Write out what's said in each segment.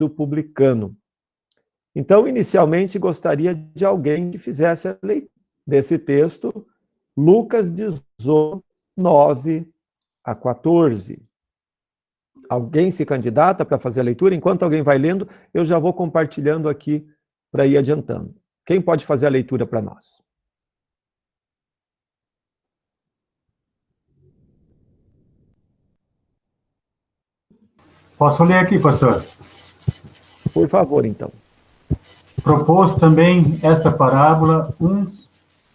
do publicano. Então, inicialmente, gostaria de alguém que fizesse a leitura desse texto, Lucas 18, 9 a 14. Alguém se candidata para fazer a leitura? Enquanto alguém vai lendo, eu já vou compartilhando aqui para ir adiantando. Quem pode fazer a leitura para nós? Posso ler aqui, pastor? Por favor, então. Propôs também esta parábola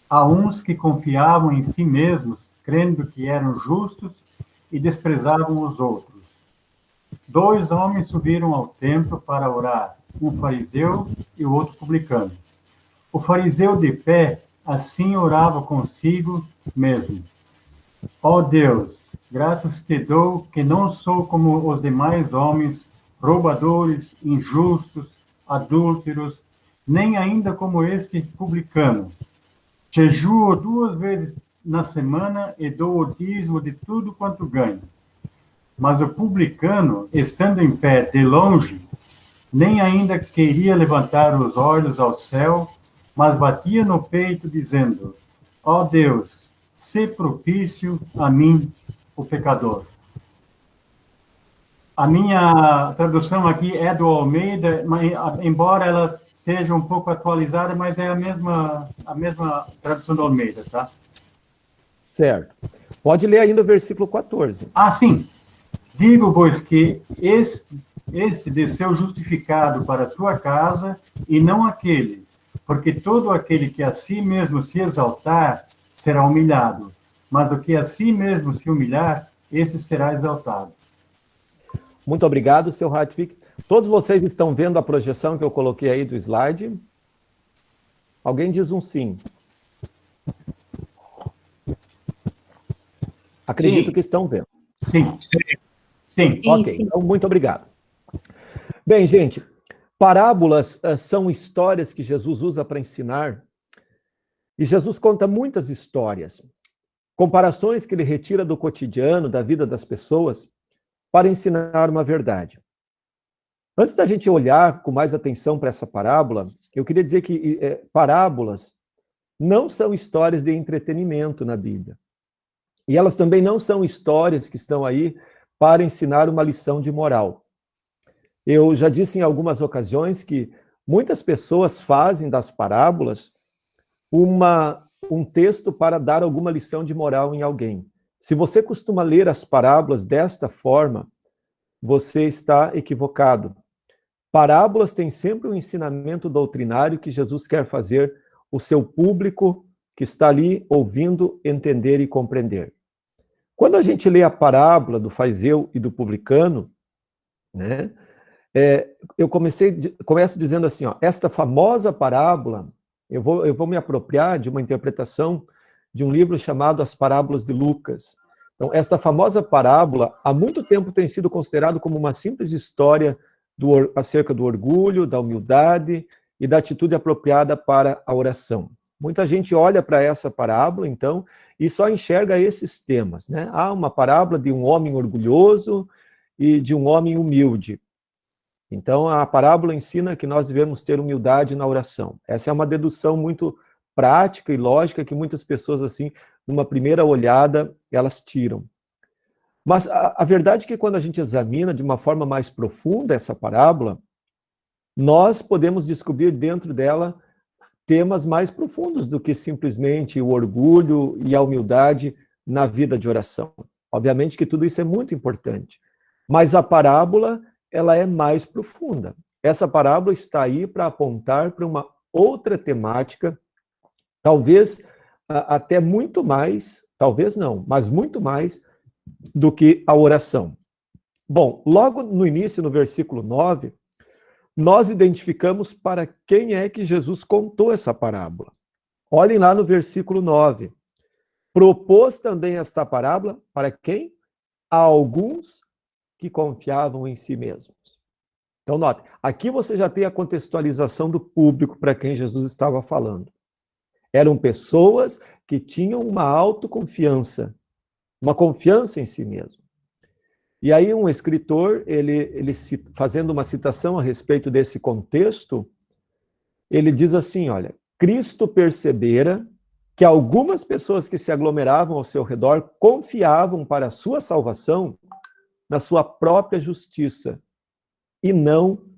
a uns que confiavam em si mesmos, crendo que eram justos e desprezavam os outros. 2 homens subiram ao templo para orar, um fariseu e o outro publicano. O fariseu de pé, assim orava consigo mesmo. Ó Deus, graças te dou que não sou como os demais homens, roubadores, injustos, adúlteros, nem ainda como este publicano. Jejuo 2 vezes na semana e dou o dízimo de tudo quanto ganho. Mas o publicano, estando em pé de longe, nem ainda queria levantar os olhos ao céu, mas batia no peito, dizendo: ó Deus, sê propício a mim, o pecador. A minha tradução aqui é do Almeida, embora ela seja um pouco atualizada, mas é a mesma tradução do Almeida, tá? Certo. Pode ler ainda o versículo 14. Ah, sim. Digo, pois, que este desceu justificado para a sua casa, e não aquele, porque todo aquele que a si mesmo se exaltar será humilhado, mas o que a si mesmo se humilhar, esse será exaltado. Muito obrigado, seu Hartwig. Todos vocês estão vendo a projeção que eu coloquei aí do slide? Alguém diz um sim. Acredito que estão vendo. Sim. Sim. Ok, então muito obrigado. Bem, gente, parábolas são histórias que Jesus usa para ensinar. E Jesus conta muitas histórias, comparações que ele retira do cotidiano, da vida das pessoas, para ensinar uma verdade. Antes da gente olhar com mais atenção para essa parábola, eu queria dizer que parábolas não são histórias de entretenimento na Bíblia. E elas também não são histórias que estão aí para ensinar uma lição de moral. Eu já disse em algumas ocasiões que muitas pessoas fazem das parábolas um texto para dar alguma lição de moral em alguém. Se você costuma ler as parábolas desta forma, você está equivocado. Parábolas têm sempre um ensinamento doutrinário que Jesus quer fazer o seu público que está ali ouvindo, entender e compreender. Quando a gente lê a parábola do fariseu e do publicano, né, eu começo dizendo assim, ó, esta famosa parábola, eu vou me apropriar de uma interpretação de um livro chamado As Parábolas de Lucas. Então, esta famosa parábola, há muito tempo tem sido considerado como uma simples história acerca do orgulho, da humildade e da atitude apropriada para a oração. Muita gente olha para essa parábola, então, e só enxerga esses temas, né? Há uma parábola de um homem orgulhoso e de um homem humilde. Então, a parábola ensina que nós devemos ter humildade na oração. Essa é uma dedução muito prática e lógica que muitas pessoas, assim, numa primeira olhada, elas tiram. Mas a verdade é que quando a gente examina de uma forma mais profunda essa parábola, nós podemos descobrir dentro dela temas mais profundos do que simplesmente o orgulho e a humildade na vida de oração. Obviamente que tudo isso é muito importante, mas a parábola, ela é mais profunda. Essa parábola está aí para apontar para uma outra temática, talvez até muito mais, talvez não, mas muito mais do que a oração. Bom, logo no início, no versículo 9, nós identificamos para quem é que Jesus contou essa parábola. Olhem lá no versículo 9. Propôs também esta parábola para quem? A alguns que confiavam em si mesmos. Então, note, aqui você já tem a contextualização do público para quem Jesus estava falando. Eram pessoas que tinham uma autoconfiança, uma confiança em si mesmo. E aí um escritor, fazendo uma citação a respeito desse contexto, ele diz assim, olha, Cristo percebera que algumas pessoas que se aglomeravam ao seu redor confiavam para a sua salvação na sua própria justiça e não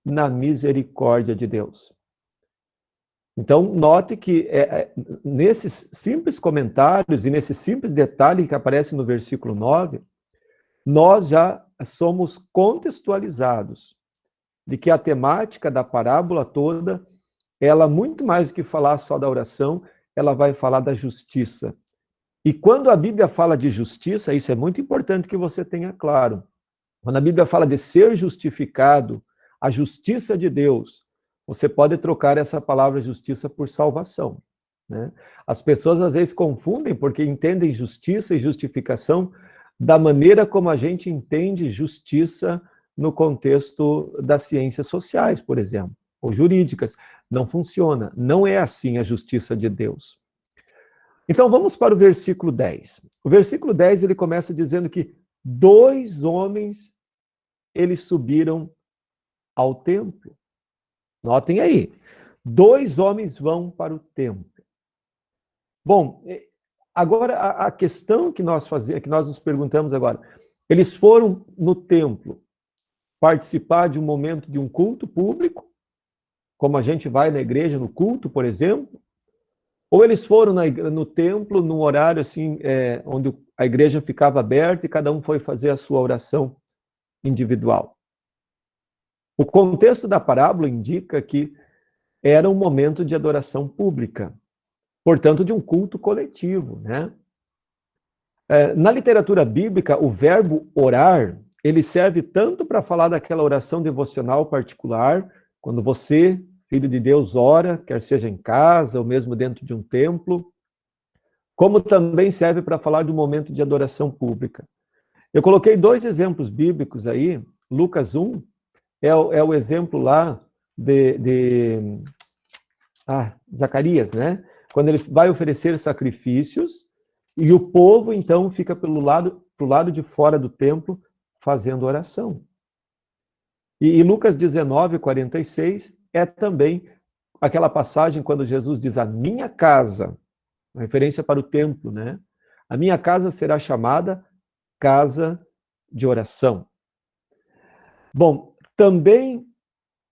na misericórdia de Deus. Então, note que nesses simples comentários e nesse simples detalhe que aparece no versículo 9, nós já somos contextualizados de que a temática da parábola toda, ela, muito mais do que falar só da oração, ela vai falar da justiça. E quando a Bíblia fala de justiça, isso é muito importante que você tenha claro. Quando a Bíblia fala de ser justificado, a justiça de Deus, você pode trocar essa palavra justiça por salvação, né? As pessoas às vezes confundem porque entendem justiça e justificação da maneira como a gente entende justiça no contexto das ciências sociais, por exemplo, ou jurídicas. Não funciona, não é assim a justiça de Deus. Então vamos para o versículo 10. O versículo 10 ele começa dizendo que 2 homens eles subiram ao templo. Notem aí, 2 homens vão para o templo. Bom, agora a questão que nós nos perguntamos agora, eles foram no templo participar de um momento de um culto público, como a gente vai na igreja no culto, por exemplo, ou eles foram no templo num horário assim, onde a igreja ficava aberta e cada um foi fazer a sua oração individual. O contexto da parábola indica que era um momento de adoração pública, portanto, de um culto coletivo, né? Na literatura bíblica, o verbo orar, ele serve tanto para falar daquela oração devocional particular, quando você, filho de Deus, ora, quer seja em casa ou mesmo dentro de um templo, como também serve para falar de um momento de adoração pública. Eu coloquei 2 exemplos bíblicos aí. Lucas 1 é o exemplo lá de Zacarias, né? Quando ele vai oferecer sacrifícios e o povo, então, fica pro lado de fora do templo fazendo oração. E Lucas 19, 46 é também aquela passagem quando Jesus diz: a minha casa, uma referência para o templo, né? A minha casa será chamada casa de oração. Bom, também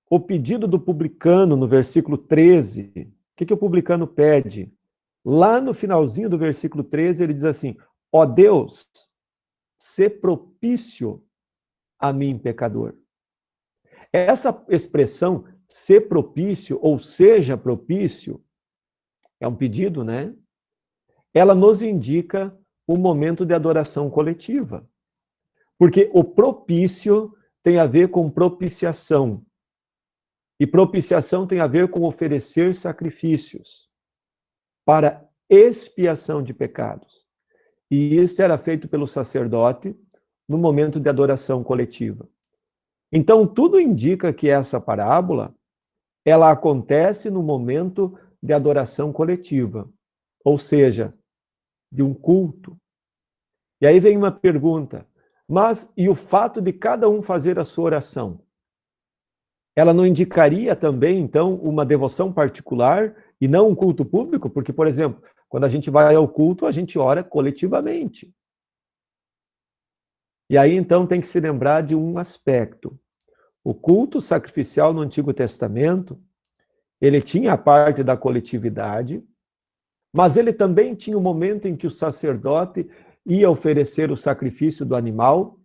o pedido do publicano no versículo 13. O que o publicano pede? Lá no finalzinho do versículo 13, ele diz assim: ó Deus, sê propício a mim, pecador. Essa expressão, ser propício ou seja propício, é um pedido, né? Ela nos indica um momento de adoração coletiva. Porque o propício tem a ver com propiciação. E propiciação tem a ver com oferecer sacrifícios para expiação de pecados. E isso era feito pelo sacerdote no momento de adoração coletiva. Então, tudo indica que essa parábola, ela acontece no momento de adoração coletiva, ou seja, de um culto. E aí vem uma pergunta, mas e o fato de cada um fazer a sua oração? Ela não indicaria também, então, uma devoção particular e não um culto público? Porque, por exemplo, quando a gente vai ao culto, a gente ora coletivamente. E aí, então, tem que se lembrar de um aspecto. O culto sacrificial no Antigo Testamento, ele tinha a parte da coletividade, mas ele também tinha o momento em que o sacerdote ia oferecer o sacrifício do animal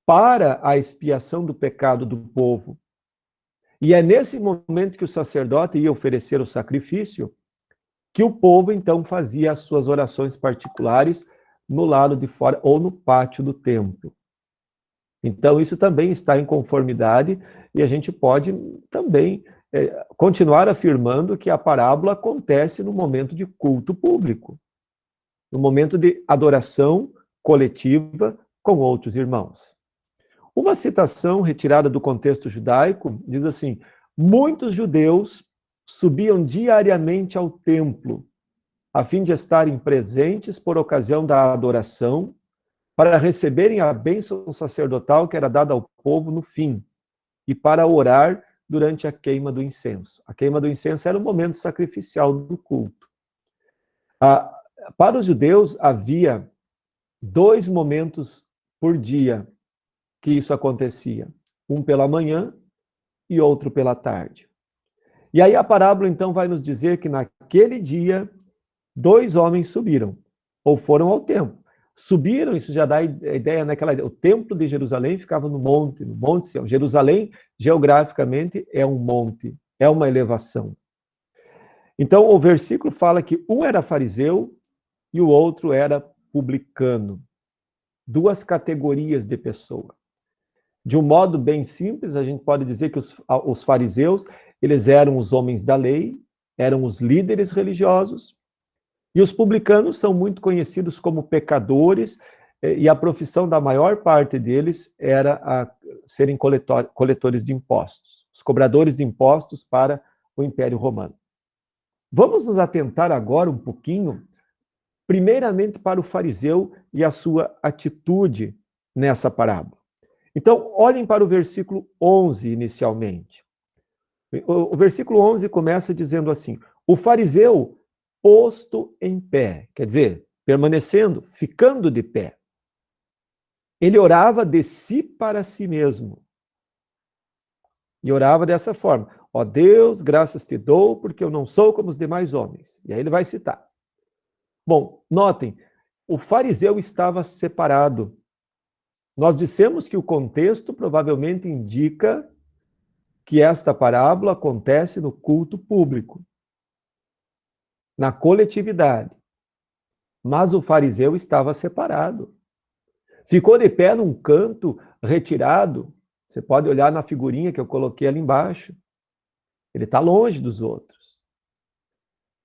para a expiação do pecado do povo. E é nesse momento que o sacerdote ia oferecer o sacrifício que o povo, então, fazia as suas orações particulares no lado de fora ou no pátio do templo. Então, isso também está em conformidade e a gente pode também continuar afirmando que a parábola acontece no momento de culto público, no momento de adoração coletiva com outros irmãos. Uma citação retirada do contexto judaico diz assim: muitos judeus subiam diariamente ao templo, a fim de estarem presentes por ocasião da adoração, para receberem a bênção sacerdotal que era dada ao povo no fim, e para orar durante a queima do incenso. A queima do incenso era o momento sacrificial do culto. Para os judeus, havia 2 momentos por dia que isso acontecia. Um pela manhã e outro pela tarde. E aí a parábola, então, vai nos dizer que naquele dia, 2 homens subiram, ou foram ao templo. Subiram, isso já dá a ideia o templo de Jerusalém ficava no Monte Sião. Jerusalém, geograficamente, é um monte, é uma elevação. Então, o versículo fala que um era fariseu e o outro era publicano. 2 categorias de pessoa. De um modo bem simples, a gente pode dizer que os fariseus, eles eram os homens da lei, eram os líderes religiosos, e os publicanos são muito conhecidos como pecadores, e a profissão da maior parte deles era serem coletores de impostos, os cobradores de impostos para o Império Romano. Vamos nos atentar agora um pouquinho, primeiramente para o fariseu e a sua atitude nessa parábola. Então, olhem para o versículo 11 inicialmente. O versículo 11 começa dizendo assim: o fariseu posto em pé, quer dizer, permanecendo, ficando de pé. Ele orava de si para si mesmo. E orava dessa forma: ó Deus, graças te dou, porque eu não sou como os demais homens. E aí ele vai citar. Bom, notem, o fariseu estava separado. Nós dissemos que o contexto provavelmente indica que esta parábola acontece no culto público, na coletividade. Mas o fariseu estava separado. Ficou de pé num canto retirado. Você pode olhar na figurinha que eu coloquei ali embaixo. Ele está longe dos outros.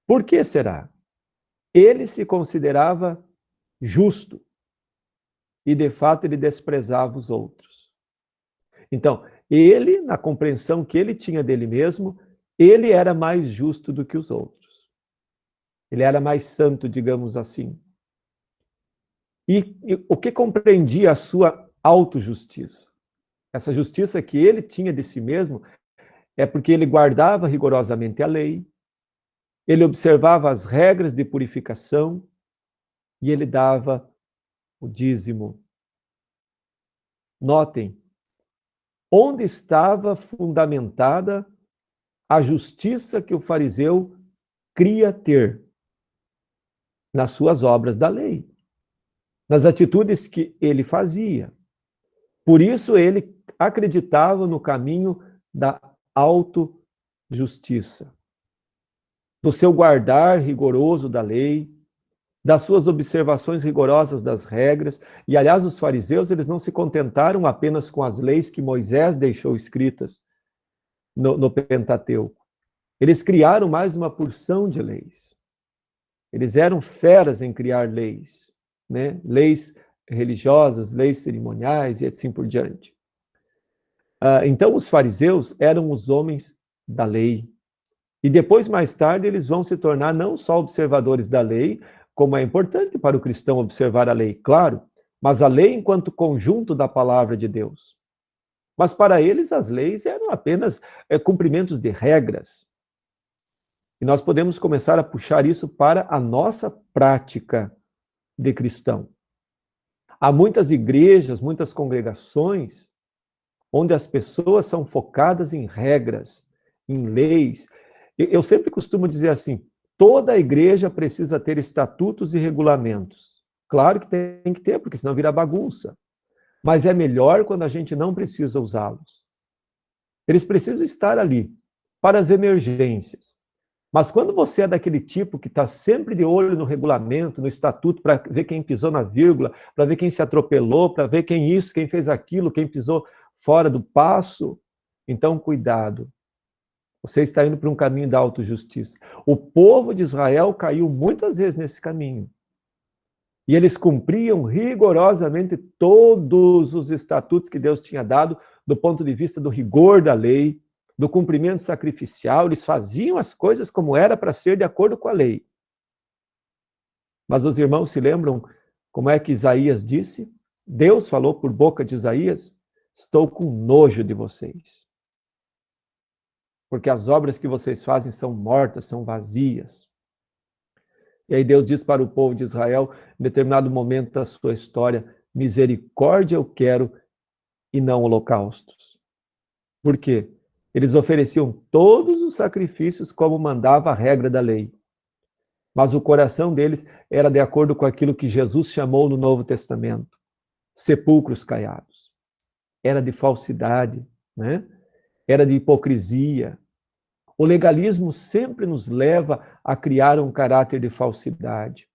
Por que será? Ele se considerava justo. E, de fato, ele desprezava os outros. Então, ele, na compreensão que ele tinha dele mesmo, ele era mais justo do que os outros. Ele era mais santo, digamos assim. E o que compreendia a sua autojustiça? Essa justiça que ele tinha de si mesmo é porque ele guardava rigorosamente a lei, ele observava as regras de purificação e ele dava o dízimo. Notem, onde estava fundamentada a justiça que o fariseu cria ter? Nas suas obras da lei, nas atitudes que ele fazia. Por isso ele acreditava no caminho da autojustiça, do seu guardar rigoroso da lei, das suas observações rigorosas das regras. E, aliás, os fariseus, eles não se contentaram apenas com as leis que Moisés deixou escritas no Pentateuco. Eles criaram mais uma porção de leis. Eles eram feras em criar leis, né? Leis religiosas, leis cerimoniais e assim por diante. Então, os fariseus eram os homens da lei. E depois, mais tarde, eles vão se tornar não só observadores da lei, como é importante para o cristão observar a lei, claro, mas a lei enquanto conjunto da palavra de Deus. Mas para eles, as leis eram apenas cumprimentos de regras. E nós podemos começar a puxar isso para a nossa prática de cristão. Há muitas igrejas, muitas congregações, onde as pessoas são focadas em regras, em leis. Eu sempre costumo dizer assim: toda a igreja precisa ter estatutos e regulamentos. Claro que tem que ter, porque senão vira bagunça. Mas é melhor quando a gente não precisa usá-los. Eles precisam estar ali para as emergências. Mas quando você é daquele tipo que está sempre de olho no regulamento, no estatuto, para ver quem pisou na vírgula, para ver quem se atropelou, para ver quem isso, quem fez aquilo, quem pisou fora do passo, então cuidado. Você está indo para um caminho da autojustiça. O povo de Israel caiu muitas vezes nesse caminho. E eles cumpriam rigorosamente todos os estatutos que Deus tinha dado do ponto de vista do rigor da lei, do cumprimento sacrificial. Eles faziam as coisas como era para ser de acordo com a lei. Mas os irmãos se lembram como é que Isaías disse? Deus falou por boca de Isaías: estou com nojo de vocês, porque as obras que vocês fazem são mortas, são vazias. E aí Deus diz para o povo de Israel, em determinado momento da sua história: misericórdia eu quero e não holocaustos. Por quê? Eles ofereciam todos os sacrifícios como mandava a regra da lei. Mas o coração deles era de acordo com aquilo que Jesus chamou no Novo Testamento: sepulcros caiados. Era de falsidade, né? Era de hipocrisia. O legalismo sempre nos leva a criar um caráter de falsidade,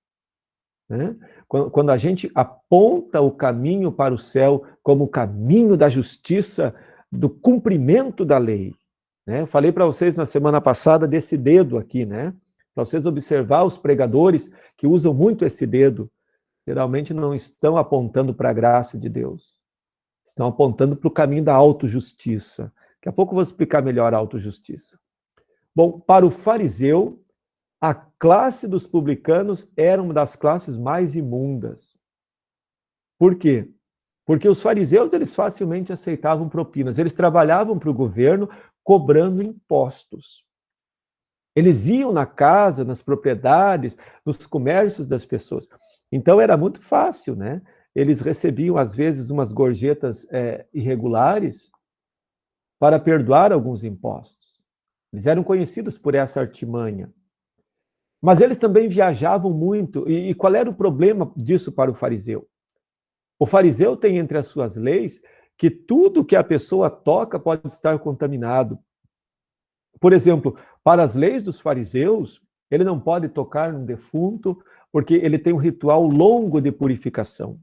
né? Quando a gente aponta o caminho para o céu como o caminho da justiça, do cumprimento da lei, né? Eu falei para vocês na semana passada desse dedo aqui, né? Para vocês observar os pregadores que usam muito esse dedo, geralmente não estão apontando para a graça de Deus, estão apontando para o caminho da autojustiça. Daqui a pouco eu vou explicar melhor a autojustiça. Bom, para o fariseu, a classe dos publicanos era uma das classes mais imundas. Por quê? Porque os fariseus, eles facilmente aceitavam propinas. Eles trabalhavam para o governo cobrando impostos. Eles iam na casa, nas propriedades, nos comércios das pessoas. Então era muito fácil, né? Eles recebiam, às vezes, umas gorjetas irregulares para perdoar alguns impostos. Eles eram conhecidos por essa artimanha. Mas eles também viajavam muito. E qual era o problema disso para o fariseu? O fariseu tem entre as suas leis que tudo que a pessoa toca pode estar contaminado. Por exemplo, para as leis dos fariseus, ele não pode tocar num defunto, porque ele tem um ritual longo de purificação.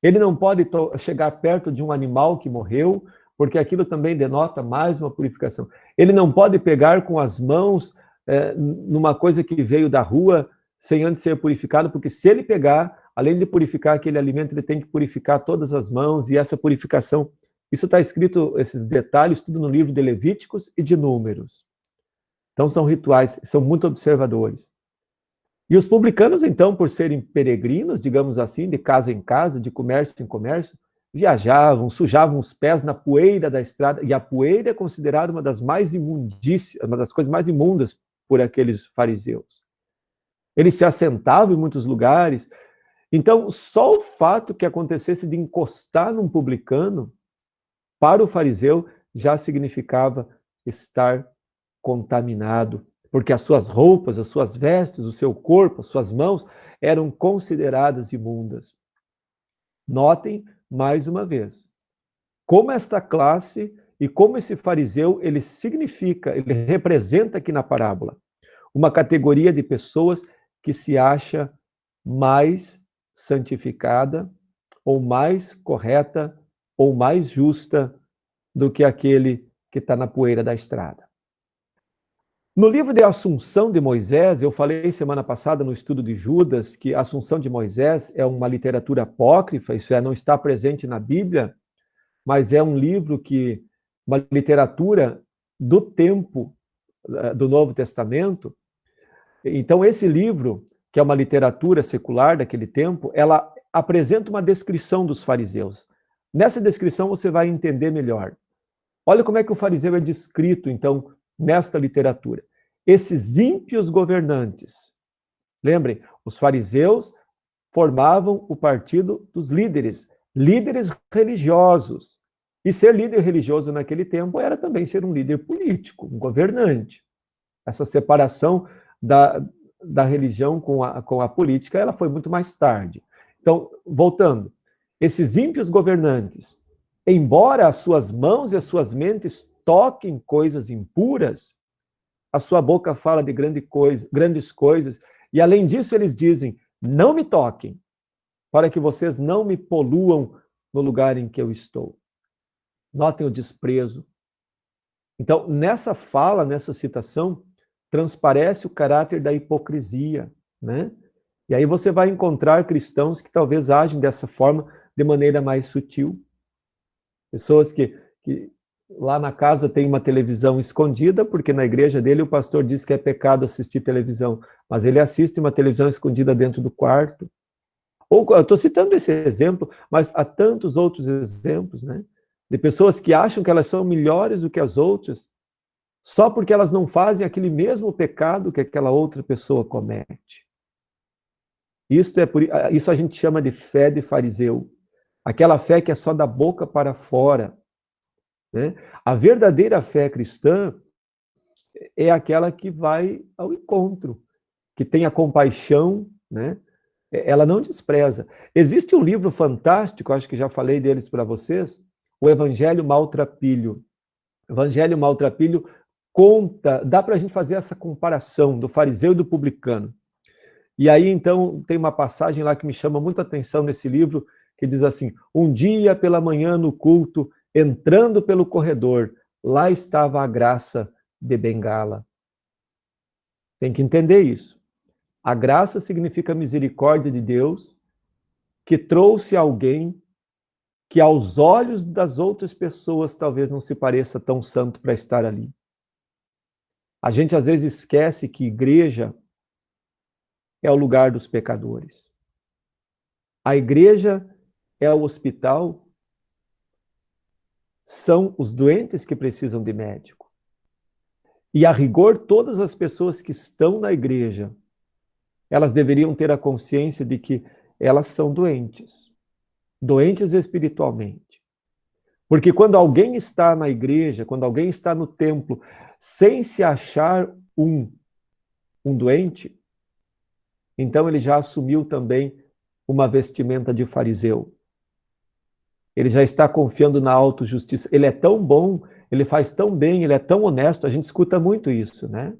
Ele não pode chegar perto de um animal que morreu, porque aquilo também denota mais uma purificação. Ele não pode pegar com as mãos numa coisa que veio da rua sem antes ser purificado, porque se ele pegar, além de purificar aquele alimento, ele tem que purificar todas as mãos, e essa purificação, isso está escrito, esses detalhes, tudo no livro de Levíticos e de Números. Então são rituais, são muito observadores. E os publicanos, então, por serem peregrinos, digamos assim, de casa em casa, de comércio em comércio, viajavam, sujavam os pés na poeira da estrada, e a poeira é considerada uma das coisas mais imundas por aqueles fariseus. Eles se assentavam em muitos lugares. Então, só o fato que acontecesse de encostar num publicano, para o fariseu, já significava estar contaminado, porque as suas roupas, as suas vestes, o seu corpo, as suas mãos eram consideradas imundas. Notem, mais uma vez, como esta classe e como esse fariseu, ele significa, ele representa aqui na parábola uma categoria de pessoas que se acha mais santificada, ou mais correta, ou mais justa do que aquele que está na poeira da estrada. No livro de Assunção de Moisés, eu falei semana passada no estudo de Judas que a Assunção de Moisés é uma literatura apócrifa, isso é, não está presente na Bíblia, mas é um livro que, uma literatura do tempo do Novo Testamento. Então, esse livro, que é uma literatura secular daquele tempo, ela apresenta uma descrição dos fariseus. Nessa descrição você vai entender melhor. Olha como é que o fariseu é descrito, então, nesta literatura. Esses ímpios governantes. Lembrem, os fariseus formavam o partido dos líderes religiosos. E ser líder religioso naquele tempo era também ser um líder político, um governante. Essa separação da religião com a política, ela foi muito mais tarde. Então, voltando, esses ímpios governantes, embora as suas mãos e as suas mentes toquem coisas impuras, a sua boca fala de grandes coisas, e além disso eles dizem, não me toquem, para que vocês não me poluam no lugar em que eu estou. Notem o desprezo. Então, nessa fala, nessa citação, transparece o caráter da hipocrisia, né? E aí você vai encontrar cristãos que talvez agem dessa forma de maneira mais sutil. Pessoas que lá na casa tem uma televisão escondida, porque na igreja dele o pastor diz que é pecado assistir televisão, mas ele assiste uma televisão escondida dentro do quarto. Ou eu estou citando esse exemplo, mas há tantos outros exemplos, né? De pessoas que acham que elas são melhores do que as outras, só porque elas não fazem aquele mesmo pecado que aquela outra pessoa comete. Isso a gente chama de fé de fariseu. Aquela fé que é só da boca para fora, né? A verdadeira fé cristã é aquela que vai ao encontro, que tem a compaixão, né? Ela não despreza. Existe um livro fantástico, acho que já falei deles para vocês, o Evangelho Maltrapilho. O Evangelho Maltrapilho conta, dá para a gente fazer essa comparação do fariseu e do publicano. E aí, então, tem uma passagem lá que me chama muita atenção nesse livro, que diz assim: um dia pela manhã no culto, entrando pelo corredor, lá estava a graça de bengala. Tem que entender isso. A graça significa a misericórdia de Deus, que trouxe alguém que aos olhos das outras pessoas talvez não se pareça tão santo para estar ali. A gente às vezes esquece que igreja é o lugar dos pecadores. A igreja é o hospital, são os doentes que precisam de médico. E a rigor, todas as pessoas que estão na igreja, elas deveriam ter a consciência de que elas são doentes. Doentes espiritualmente. Porque quando alguém está na igreja, quando alguém está no templo, sem se achar um doente, então ele já assumiu também uma vestimenta de fariseu. Ele já está confiando na autojustiça. Ele é tão bom, ele faz tão bem, ele é tão honesto, a gente escuta muito isso, né?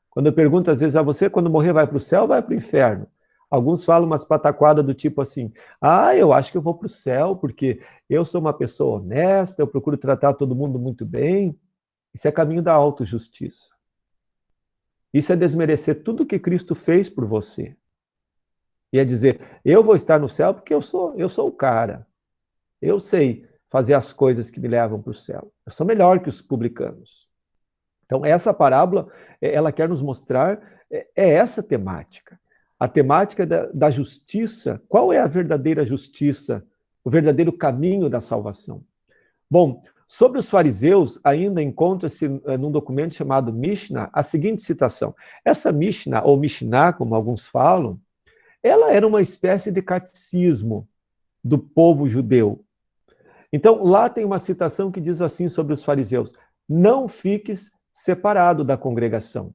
Quando eu pergunto às vezes a você, quando morrer vai para o céu ou vai para o inferno? Alguns falam umas pataquadas do tipo assim: eu acho que eu vou para o céu porque eu sou uma pessoa honesta, eu procuro tratar todo mundo muito bem. Isso é caminho da autojustiça. Isso é desmerecer tudo que Cristo fez por você. E é dizer: eu vou estar no céu porque eu sou o cara. Eu sei fazer as coisas que me levam para o céu. Eu sou melhor que os publicanos. Então, essa parábola, ela quer nos mostrar essa temática. A temática da justiça. Qual é a verdadeira justiça? O verdadeiro caminho da salvação? Bom, sobre os fariseus, ainda encontra-se num documento chamado Mishnah a seguinte citação. Essa Mishnah, ou Mishnah, como alguns falam, ela era uma espécie de catecismo do povo judeu. Então, lá tem uma citação que diz assim sobre os fariseus: não fiques separado da congregação,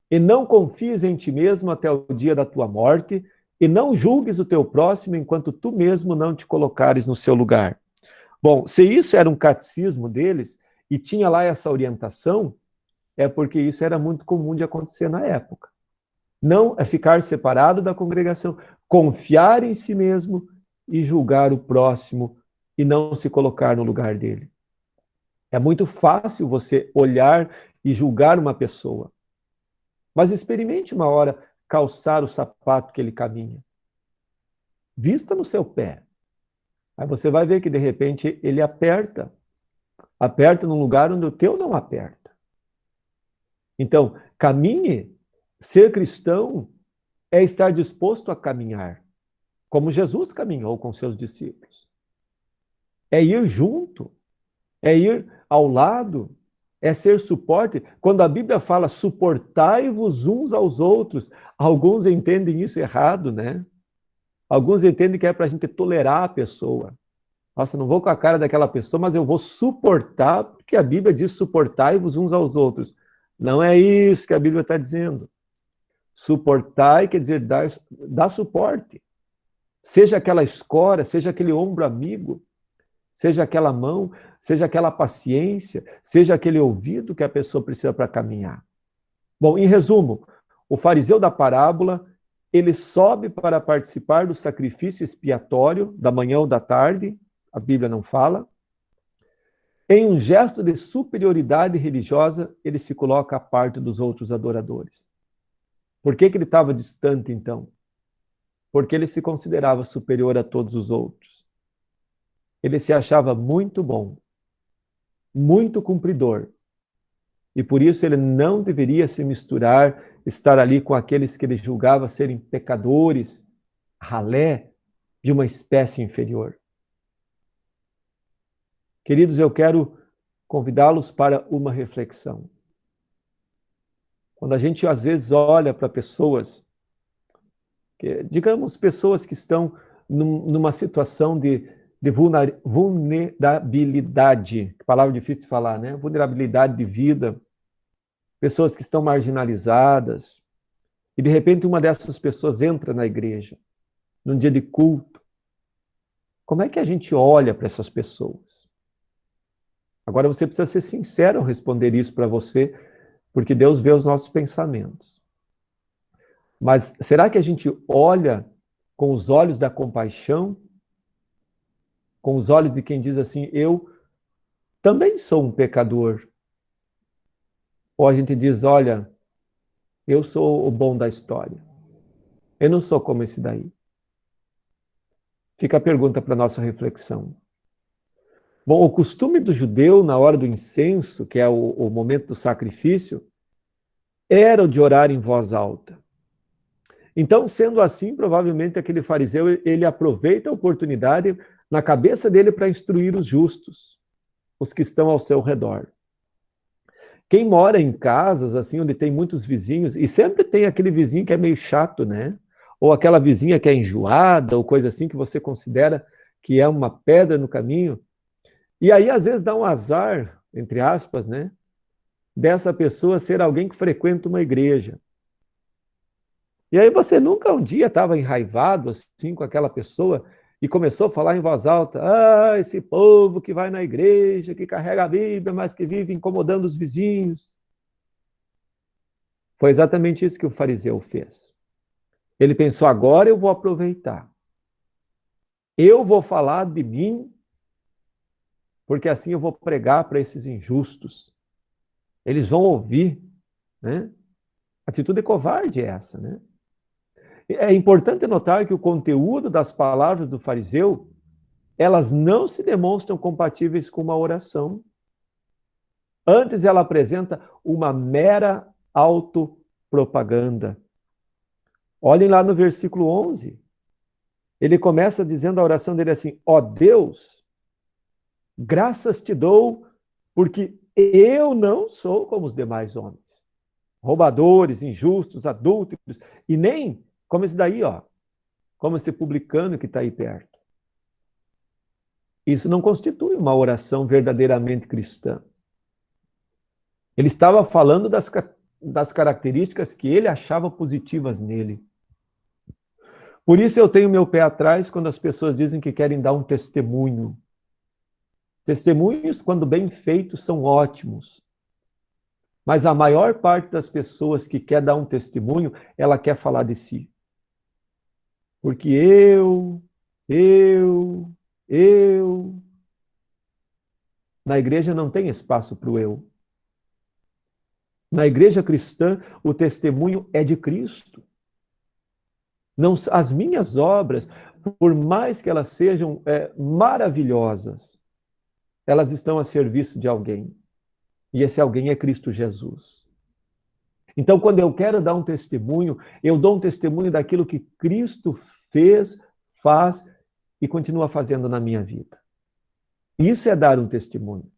e não confies em ti mesmo até o dia da tua morte, e não julgues o teu próximo enquanto tu mesmo não te colocares no seu lugar. Bom, se isso era um catecismo deles, e tinha lá essa orientação, é porque isso era muito comum de acontecer na época. Não é ficar separado da congregação, confiar em si mesmo e julgar o próximo e não se colocar no lugar dele. É muito fácil você olhar e julgar uma pessoa. Mas experimente uma hora calçar o sapato que ele caminha. Vista no seu pé. Aí você vai ver que, de repente, ele aperta. Aperta num lugar onde o teu não aperta. Então, caminhe. Ser cristão é estar disposto a caminhar, como Jesus caminhou com seus discípulos. É ir junto. É ir ao lado, é ser suporte. Quando a Bíblia fala suportai-vos uns aos outros, alguns entendem isso errado, né? Alguns entendem que é para a gente tolerar a pessoa. Nossa, não vou com a cara daquela pessoa, mas eu vou suportar, porque a Bíblia diz suportai-vos uns aos outros. Não é isso que a Bíblia está dizendo. Suportai quer dizer dar suporte. Seja aquela escora, seja aquele ombro amigo, seja aquela mão, seja aquela paciência, seja aquele ouvido que a pessoa precisa para caminhar. Bom, em resumo, o fariseu da parábola, ele sobe para participar do sacrifício expiatório da manhã ou da tarde, a Bíblia não fala. Em um gesto de superioridade religiosa, ele se coloca à parte dos outros adoradores. Por que ele estava distante, então? Porque ele se considerava superior a todos os outros. Ele se achava muito bom, muito cumpridor. E por isso ele não deveria se misturar, estar ali com aqueles que ele julgava serem pecadores, ralé, de uma espécie inferior. Queridos, eu quero convidá-los para uma reflexão. Quando a gente, às vezes, olha para pessoas, digamos, pessoas que estão numa situação de vulnerabilidade, palavra difícil de falar, né? Vulnerabilidade de vida, pessoas que estão marginalizadas, e de repente uma dessas pessoas entra na igreja, num dia de culto. Como é que a gente olha para essas pessoas? Agora você precisa ser sincero ao responder isso para você, porque Deus vê os nossos pensamentos. Mas será que a gente olha com os olhos da compaixão? Com os olhos de quem diz assim, eu também sou um pecador? Ou a gente diz, olha, eu sou o bom da história. Eu não sou como esse daí. Fica a pergunta para a nossa reflexão. Bom, o costume do judeu, na hora do incenso, que é o momento do sacrifício, era o de orar em voz alta. Então, sendo assim, provavelmente aquele fariseu, ele aproveita a oportunidade na cabeça dele para instruir os justos, os que estão ao seu redor. Quem mora em casas, assim, onde tem muitos vizinhos, e sempre tem aquele vizinho que é meio chato, né? Ou aquela vizinha que é enjoada, ou coisa assim, que você considera que é uma pedra no caminho. E aí, às vezes, dá um azar, entre aspas, né? Dessa pessoa ser alguém que frequenta uma igreja. E aí você nunca um dia estava enraivado, assim, com aquela pessoa e começou a falar em voz alta, esse povo que vai na igreja, que carrega a Bíblia, mas que vive incomodando os vizinhos. Foi exatamente isso que o fariseu fez. Ele pensou, agora eu vou aproveitar. Eu vou falar de mim, porque assim eu vou pregar para esses injustos. Eles vão ouvir, né? Atitude covarde é essa, né? É importante notar que o conteúdo das palavras do fariseu, elas não se demonstram compatíveis com uma oração. Antes, ela apresenta uma mera autopropaganda. Olhem lá no versículo 11. Ele começa dizendo a oração dele assim, ó Deus, graças te dou, porque eu não sou como os demais homens. Roubadores, injustos, adúlteros, e nem como esse daí, ó, como esse publicano que está aí perto. Isso não constitui uma oração verdadeiramente cristã. Ele estava falando das características que ele achava positivas nele. Por isso eu tenho meu pé atrás quando as pessoas dizem que querem dar um testemunho. Testemunhos, quando bem feitos, são ótimos. Mas a maior parte das pessoas que quer dar um testemunho, ela quer falar de si. Porque eu. Na igreja não tem espaço para o eu. Na igreja cristã, o testemunho é de Cristo. Não, as minhas obras, por mais que elas sejam maravilhosas, elas estão a serviço de alguém. E esse alguém é Cristo Jesus. Então, quando eu quero dar um testemunho, eu dou um testemunho daquilo que Cristo fez, faz e continua fazendo na minha vida. Isso é dar um testemunho.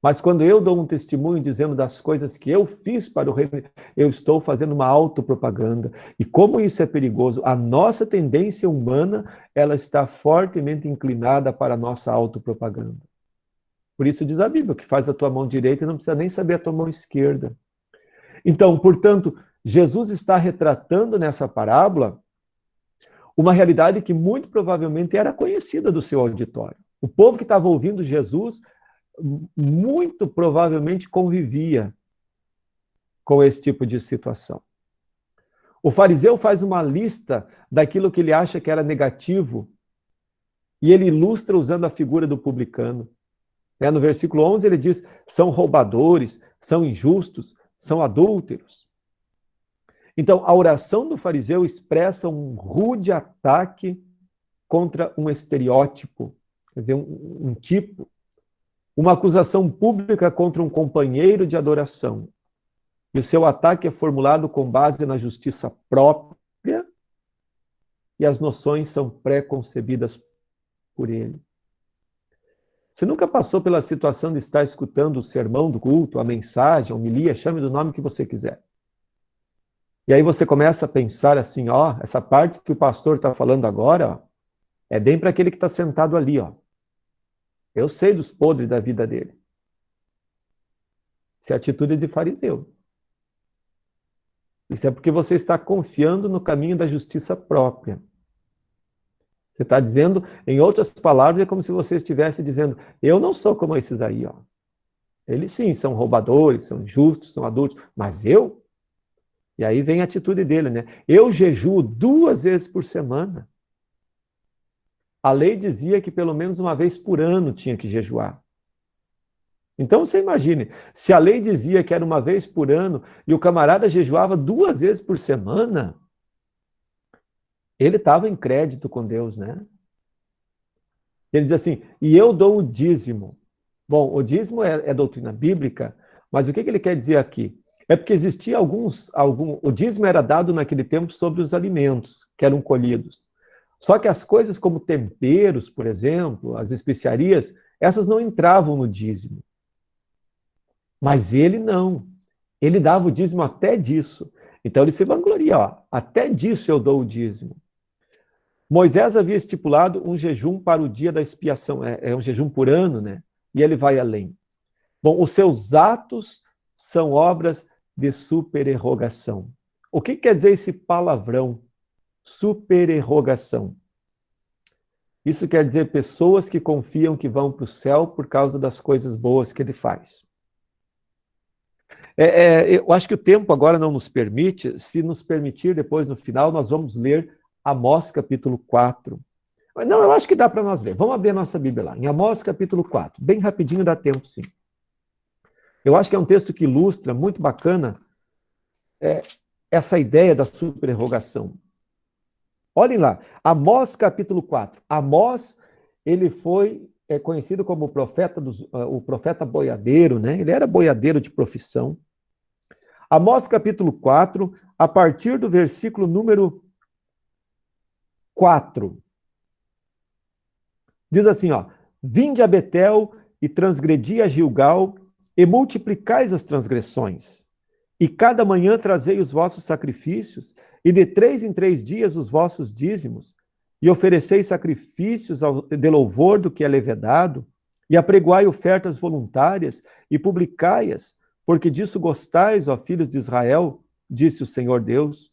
Mas quando eu dou um testemunho dizendo das coisas que eu fiz para o reino, eu estou fazendo uma autopropaganda. E como isso é perigoso, a nossa tendência humana, ela está fortemente inclinada para a nossa autopropaganda. Por isso diz a Bíblia, que faz a tua mão direita e não precisa nem saber a tua mão esquerda. Então, portanto, Jesus está retratando nessa parábola uma realidade que muito provavelmente era conhecida do seu auditório. O povo que estava ouvindo Jesus muito provavelmente convivia com esse tipo de situação. O fariseu faz uma lista daquilo que ele acha que era negativo e ele ilustra usando a figura do publicano. No versículo 11 ele diz, são roubadores, são injustos, são adúlteros. Então, a oração do fariseu expressa um rude ataque contra um estereótipo, quer dizer, um tipo, uma acusação pública contra um companheiro de adoração. E o seu ataque é formulado com base na justiça própria e as noções são pré-concebidas por ele. Você nunca passou pela situação de estar escutando o sermão do culto, a mensagem, a homilia, chame do nome que você quiser. E aí você começa a pensar assim, ó, essa parte que o pastor está falando agora, ó, é bem para aquele que está sentado ali, ó. Eu sei dos podres da vida dele. Isso é atitude de fariseu. Isso é porque você está confiando no caminho da justiça própria. Você está dizendo, em outras palavras, é como se você estivesse dizendo, eu não sou como esses aí, ó. Eles sim, são roubadores, são injustos, são adultos, mas eu? E aí vem a atitude dele, né? Eu jejuo 2 vezes por semana. A lei dizia que pelo menos uma vez por ano tinha que jejuar. Então você imagine, se a lei dizia que era uma vez por ano e o camarada jejuava 2 vezes por semana, ele estava em crédito com Deus, né? Ele diz assim, e eu dou o dízimo. Bom, o dízimo é doutrina bíblica, mas o que ele quer dizer aqui? É porque existia o dízimo era dado naquele tempo sobre os alimentos que eram colhidos. Só que as coisas como temperos, por exemplo, as especiarias, essas não entravam no dízimo. Mas ele não. Ele dava o dízimo até disso. Então ele se vangloria, ó, até disso eu dou o dízimo. Moisés havia estipulado um jejum para o dia da expiação, é um jejum por ano, né? E ele vai além. Bom, os seus atos são obras de supererrogação. O que quer dizer esse palavrão? Supererrogação. Isso quer dizer pessoas que confiam que vão para o céu por causa das coisas boas que ele faz. Eu acho que o tempo agora não nos permite. Se nos permitir, depois no final, nós vamos ler Amós capítulo 4. Não, eu acho que dá para nós ler. Vamos abrir a nossa Bíblia lá, em Amós capítulo 4. Bem rapidinho, dá tempo sim. Eu acho que é um texto que ilustra, muito bacana, essa ideia da supererrogação. Olhem lá, Amós capítulo 4. Amós, ele foi conhecido como o profeta boiadeiro, né? Ele era boiadeiro de profissão. Amós capítulo 4, a partir do versículo número 4. Diz assim, ó, vinde a Betel e transgredi a Gilgal e multiplicais as transgressões. E cada manhã trazei os vossos sacrifícios e de 3 em 3 dias os vossos dízimos e ofereceis sacrifícios de louvor do que é levedado e apregoai ofertas voluntárias e publicai-as, porque disso gostais, ó filhos de Israel, disse o Senhor Deus.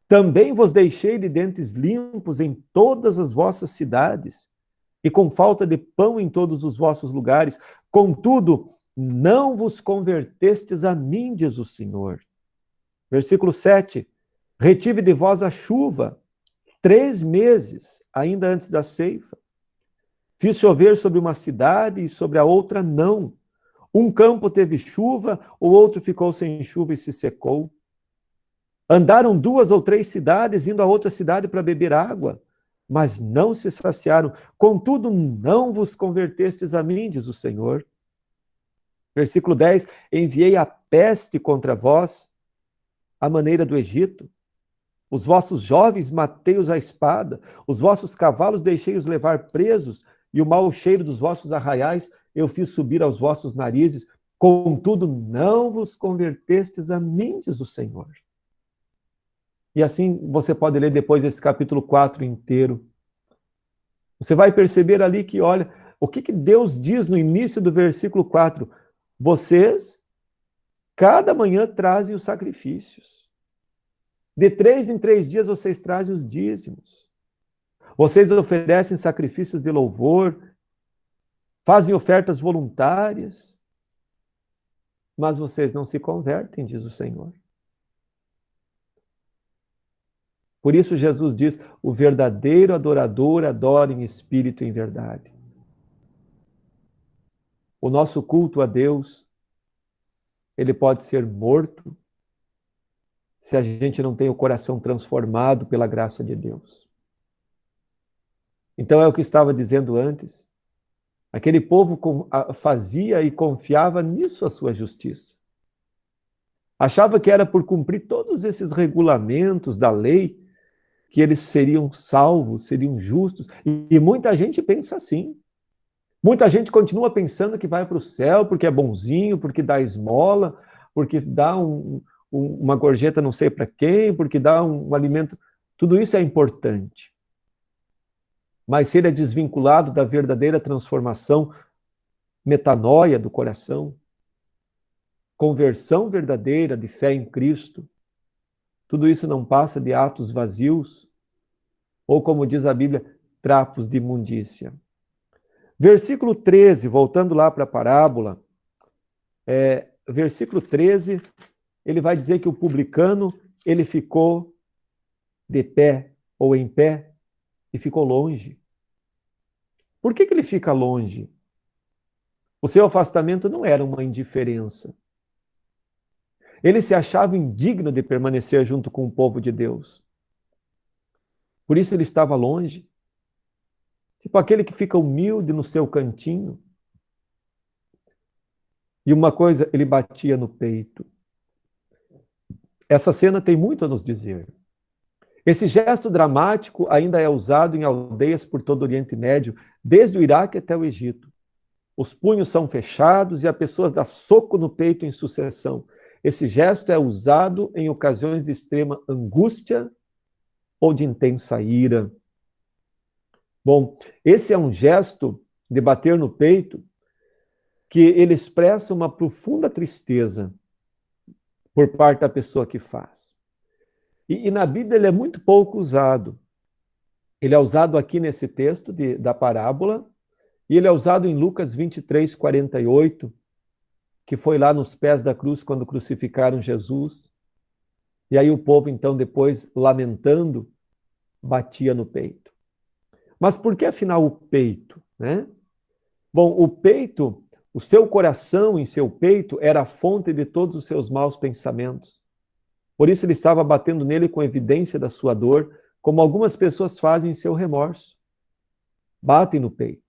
Também vos deixei de dentes limpos em todas as vossas cidades, e com falta de pão em todos os vossos lugares. Contudo, não vos convertestes a mim, diz o Senhor. Versículo 7. Retive de vós a chuva 3 meses, ainda antes da ceifa. Fiz chover sobre uma cidade e sobre a outra não. Um campo teve chuva, o outro ficou sem chuva e se secou. Andaram 2 ou 3 cidades, indo a outra cidade para beber água, mas não se saciaram. Contudo, não vos convertestes a mim, diz o Senhor. Versículo 10, enviei a peste contra vós, à maneira do Egito. Os vossos jovens matei-os à espada, os vossos cavalos deixei-os levar presos, e o mau cheiro dos vossos arraiais eu fiz subir aos vossos narizes. Contudo, não vos convertestes a mim, diz o Senhor. E assim você pode ler depois esse capítulo 4 inteiro. Você vai perceber ali que, olha, o que Deus diz no início do versículo 4? Vocês, cada manhã, trazem os sacrifícios. De 3 em 3 dias vocês trazem os dízimos. Vocês oferecem sacrifícios de louvor, fazem ofertas voluntárias, mas vocês não se convertem, diz o Senhor. Por isso Jesus diz, o verdadeiro adorador adora em espírito e em verdade. O nosso culto a Deus, ele pode ser morto se a gente não tem o coração transformado pela graça de Deus. Então é o que estava dizendo antes. Aquele povo fazia e confiava nisso a sua justiça. Achava que era por cumprir todos esses regulamentos da lei que eles seriam salvos, seriam justos. E muita gente pensa assim. Muita gente continua pensando que vai para o céu porque é bonzinho, porque dá esmola, porque dá uma gorjeta não sei para quem, porque dá um alimento. Tudo isso é importante. Mas se ele é desvinculado da verdadeira transformação, metanoia do coração, conversão verdadeira de fé em Cristo, tudo isso não passa de atos vazios, ou como diz a Bíblia, trapos de imundícia. Versículo 13, voltando lá para a parábola, versículo 13, ele vai dizer que o publicano, ele ficou de pé, ou em pé, e ficou longe. Por que ele fica longe? O seu afastamento não era uma indiferença. Ele se achava indigno de permanecer junto com o povo de Deus. Por isso ele estava longe. Tipo aquele que fica humilde no seu cantinho. E uma coisa, ele batia no peito. Essa cena tem muito a nos dizer. Esse gesto dramático ainda é usado em aldeias por todo o Oriente Médio, desde o Iraque até o Egito. Os punhos são fechados e a pessoa dá soco no peito em sucessão. Esse gesto é usado em ocasiões de extrema angústia ou de intensa ira. Bom, esse é um gesto de bater no peito que ele expressa uma profunda tristeza por parte da pessoa que faz. E na Bíblia ele é muito pouco usado. Ele é usado aqui nesse texto da parábola, e ele é usado em Lucas 23, 48, que foi lá nos pés da cruz quando crucificaram Jesus. E aí o povo, então, depois, lamentando, batia no peito. Mas por que, afinal, o peito, né? Bom, o peito, o seu coração em seu peito era a fonte de todos os seus maus pensamentos. Por isso ele estava batendo nele com evidência da sua dor, como algumas pessoas fazem em seu remorso. Batem no peito.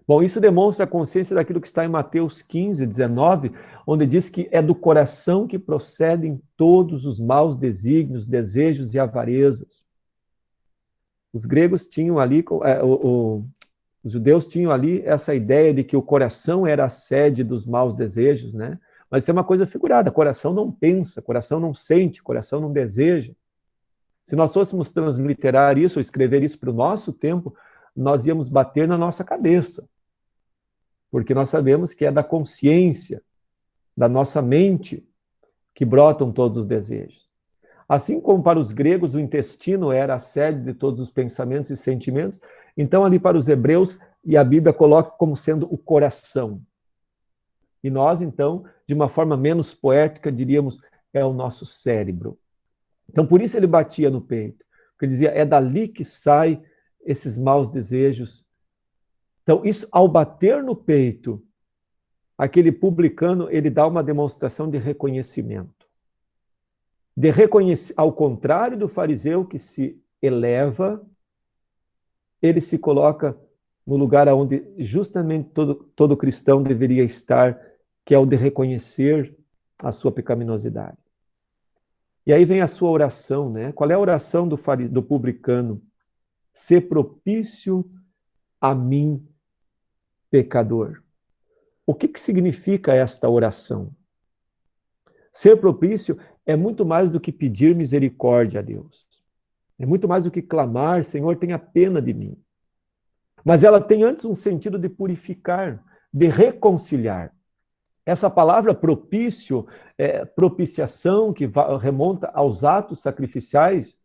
Bom, isso demonstra a consciência daquilo que está em Mateus 15, 19, onde diz que é do coração que procedem todos os maus desígnios, desejos e avarezas. Os gregos tinham ali, os judeus tinham ali essa ideia de que o coração era a sede dos maus desejos, né? Mas isso é uma coisa figurada, coração não pensa, coração não sente, coração não deseja. Se nós fôssemos transliterar isso, ou escrever isso para o nosso tempo, nós íamos bater na nossa cabeça. Porque nós sabemos que é da consciência, da nossa mente, que brotam todos os desejos. Assim como para os gregos o intestino era a sede de todos os pensamentos e sentimentos, então ali para os hebreus, e a Bíblia coloca como sendo o coração. E nós, então, de uma forma menos poética, diríamos, é o nosso cérebro. Então, por isso ele batia no peito. Porque ele dizia, é dali que saem esses maus desejos. Então, isso, ao bater no peito, aquele publicano, ele dá uma demonstração de reconhecimento. Ao contrário do fariseu que se eleva, ele se coloca no lugar onde justamente todo cristão deveria estar, que é o de reconhecer a sua pecaminosidade. E aí vem a sua oração, né? Qual é a oração do publicano? Ser propício a mim, pecador. O que significa esta oração? Ser propício é muito mais do que pedir misericórdia a Deus. É muito mais do que clamar, Senhor, tenha pena de mim. Mas ela tem antes um sentido de purificar, de reconciliar. Essa palavra propício, propiciação, que remonta aos atos sacrificiais,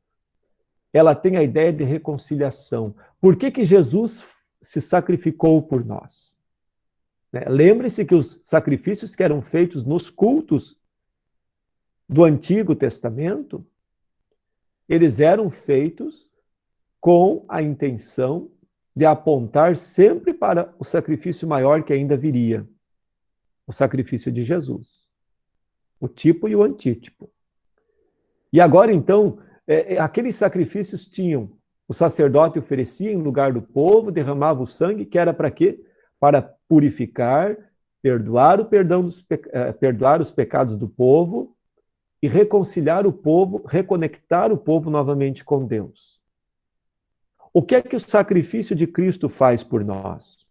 ela tem a ideia de reconciliação. Por que Jesus se sacrificou por nós? Lembre-se que os sacrifícios que eram feitos nos cultos do Antigo Testamento, eles eram feitos com a intenção de apontar sempre para o sacrifício maior que ainda viria, o sacrifício de Jesus, o tipo e o antítipo. E agora, então, aqueles sacrifícios tinham, o sacerdote oferecia em lugar do povo, derramava o sangue, que era para quê? Para purificar, perdoar os pecados do povo e reconciliar o povo, reconectar o povo novamente com Deus. O que é que o sacrifício de Cristo faz por nós?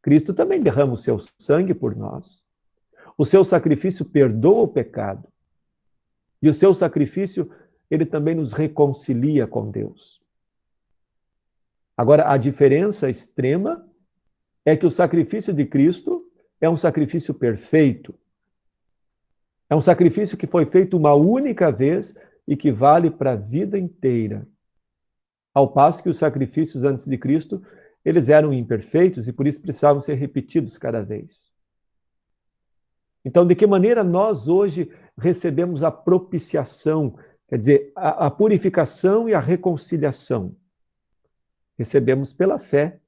Cristo também derrama o seu sangue por nós. O seu sacrifício perdoa o pecado. E o seu sacrifício, ele também nos reconcilia com Deus. Agora, a diferença extrema é que o sacrifício de Cristo é um sacrifício perfeito. É um sacrifício que foi feito uma única vez e que vale para a vida inteira. Ao passo que os sacrifícios antes de Cristo, eles eram imperfeitos e por isso precisavam ser repetidos cada vez. Então, de que maneira nós hoje recebemos a propiciação, quer dizer, a purificação e a reconciliação? Recebemos pela fé,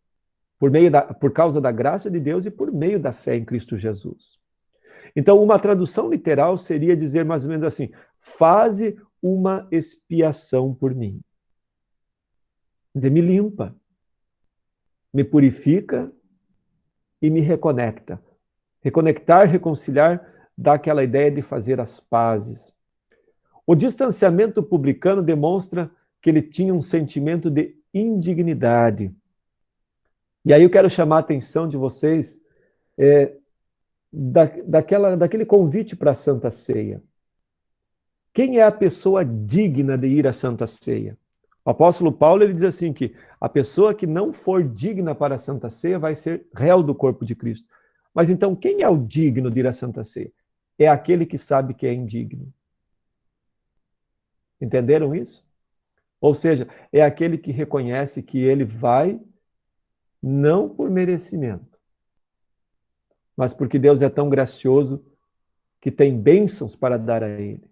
por causa da graça de Deus e por meio da fé em Cristo Jesus. Então, uma tradução literal seria dizer mais ou menos assim: faze uma expiação por mim. Quer dizer, me limpa, me purifica e me reconecta. Reconectar, reconciliar, dá aquela ideia de fazer as pazes. O distanciamento publicano demonstra que ele tinha um sentimento de indignidade. E aí eu quero chamar a atenção de vocês daquele convite para a Santa Ceia. Quem é a pessoa digna de ir à Santa Ceia? O apóstolo Paulo ele diz assim que a pessoa que não for digna para a Santa Ceia vai ser réu do corpo de Cristo. Mas então, quem é o digno de ir à Santa Ceia? É aquele que sabe que é indigno. Entenderam isso? Ou seja, é aquele que reconhece que ele vai não por merecimento, mas porque Deus é tão gracioso que tem bênçãos para dar a ele.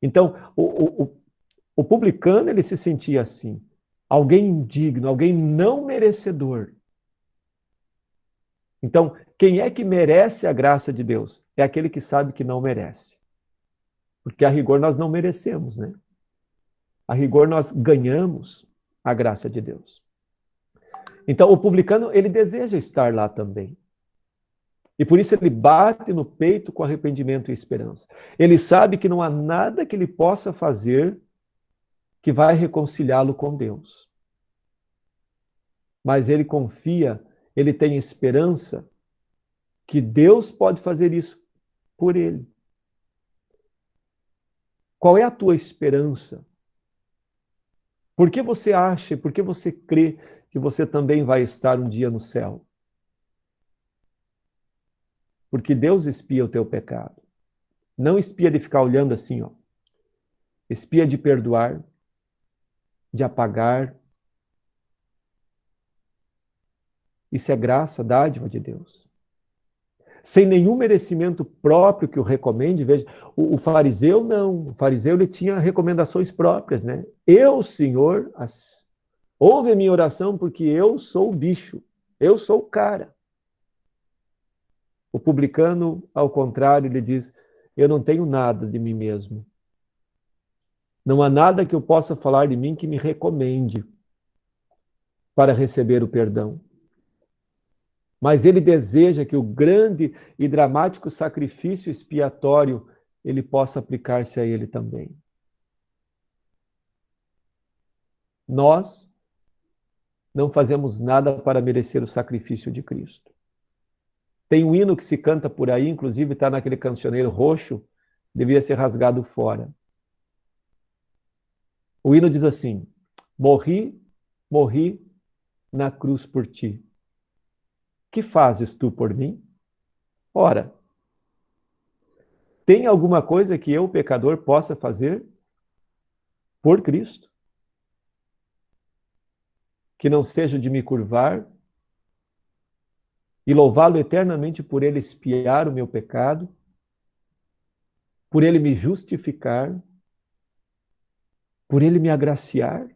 Então, o publicano, ele se sentia assim, alguém indigno, alguém não merecedor. Então, quem é que merece a graça de Deus? É aquele que sabe que não merece. Porque a rigor nós não merecemos, né? A rigor nós ganhamos a graça de Deus. Então, o publicano, ele deseja estar lá também. E por isso ele bate no peito com arrependimento e esperança. Ele sabe que não há nada que ele possa fazer que vai reconciliá-lo com Deus. Mas ele confia, ele tem esperança que Deus pode fazer isso por ele. Qual é a tua esperança? Por que você acha, por que você crê que você também vai estar um dia no céu? Porque Deus espia o teu pecado. Não espia de ficar olhando assim, ó. Espia de perdoar, de apagar. Isso é graça, dádiva de Deus. Sem nenhum merecimento próprio que o recomende. Veja, o fariseu não. O fariseu ele tinha recomendações próprias, né? Eu, Senhor, ouve a minha oração porque eu sou o bicho. Eu sou o cara. O publicano, ao contrário, ele diz: eu não tenho nada de mim mesmo. Não há nada que eu possa falar de mim que me recomende para receber o perdão. Mas ele deseja que o grande e dramático sacrifício expiatório ele possa aplicar-se a ele também. Nós não fazemos nada para merecer o sacrifício de Cristo. Tem um hino que se canta por aí, inclusive está naquele cancioneiro roxo, devia ser rasgado fora. O hino diz assim: morri na cruz por ti. Que fazes tu por mim? Ora, tem alguma coisa que eu, pecador, possa fazer por Cristo? Que não seja de me curvar e louvá-lo eternamente por ele expiar o meu pecado, por ele me justificar, por ele me agraciar?